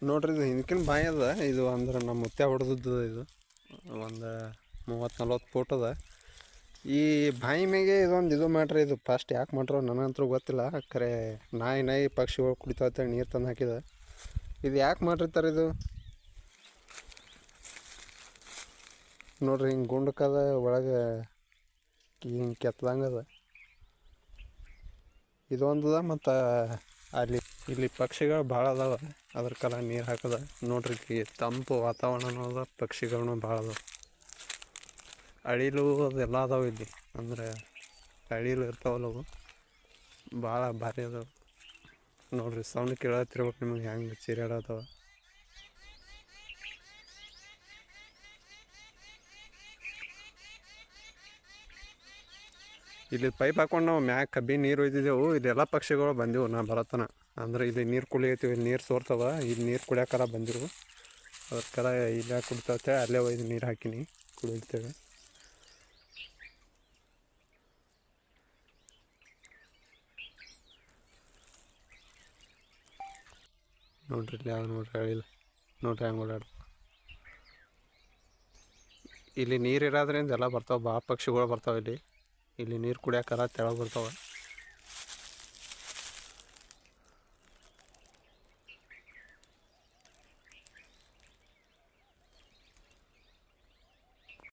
ನೋಡ್ರಿ ಇದು ಹಿಂದಕಿನ ಬಾಯಿ ಅದ. ಇದು ಅಂದ್ರೆ ನಮ್ಮ ಮುತ್ಯ ಹೊಡೆದದ್ದು. ಇದು ಒಂದು 30-40 ಫೂಟ್ ಅದ. ಈ ಬಾಯಿ ಮ್ಯಾಗೆ ಇದೊಂದು ಇದು ಮಾಡ್ರಿ. ಇದು ಫಸ್ಟ್ ಯಾಕೆ ಮಾಡ್ರೋ ನನಗಂತೂ ಗೊತ್ತಿಲ್ಲ. ಖರೆ ನಾಯಿ ಪಕ್ಷಿಗಳು ಕುಡಿತಾವ ನೀರು ತಂದು ಹಾಕಿದ. ಇದು ಯಾಕೆ ಮಾಡಿರ್ತಾರೆ ಇದು ನೋಡ್ರಿ. ಹಿಂಗೆ ಗುಂಡಕ್ಕದ, ಒಳಗೆ ಹಿಂಗೆ ಕೆತ್ತದಂಗದ. ಇದೊಂದದ. ಮತ್ತು ಇಲ್ಲಿ ಪಕ್ಷಿಗಳು ಭಾಳ ಅದಾವ. ಅದ್ರ ಕಾಲ ನೀರು ಹಾಕದ. ನೋಡ್ರಿ ತಂಪು ವಾತಾವರಣ ಅದ. ಪಕ್ಷಿಗಳೂ ಭಾಳ ಅದಾವ. ಅಳಿಲು ಅದೆಲ್ಲ ಅದಾವ ಇಲ್ಲಿ. ಅಂದ್ರೆ ಅಳಿಲು ಇರ್ತಾವಲ್ಲ ಅವು ಭಾಳ ಭಾರಿ ಅದಾವ. ನೋಡ್ರಿ ಸೌಂಡ್ ಕೇಳತ್ತಿರ್ಬೇಕು ನಿಮಗೆ ಹೆಂಗೆ ಚಿರಾಡತ್ತವ. ಇಲ್ಲಿ ಪೈಪ್ ಹಾಕೊಂಡು ನಾವು ಮ್ಯಾಗ ಕಬ್ಬಿ ನೀರು ಒಯ್ದಿದ್ದೆವು. ಇದೆಲ್ಲ ಪಕ್ಷಿಗಳು ಬಂದೆವು ನಾ ಬರತ್ತನ. ಅಂದ್ರೆ ಇಲ್ಲಿ ನೀರು ಕುಡಿಯತ್ತೀವಿ. ಇಲ್ಲಿ ನೀರು ಸೋರ್ತವ. ಇಲ್ಲಿ ನೀರು ಕುಡಿಯೋಕರ ಬಂದಿರು. ಅದ್ರ ಕರ ಇಲ್ಲೇ ಕುಡಿತೇವೆ. ಅಲ್ಲೇ ಒಯ್ದು ನೀರು ಹಾಕಿನಿ ಕುಡಿತೇವೆ. ನೋಡ್ರಿ ಇಲ್ಲಿ ಯಾವ ನೋಡ್ರಿ ಅಳಿಲ್ಲ. ನೋಡ್ರಿ ಹೆಂಗೆ ಓಡಾಡ್ತಾವ. ಇಲ್ಲಿ ನೀರು ಇರೋದ್ರಿಂದ ಎಲ್ಲ ಬರ್ತಾವೆ. ಭಾಳ ಪಕ್ಷಿಗಳು ಬರ್ತಾವೆ ಇಲ್ಲಿ. ಇಲ್ಲಿ ನೀರು ಕುಡಿಯೋಕರ ತೆಳಗೆ ಬರ್ತಾವೆ.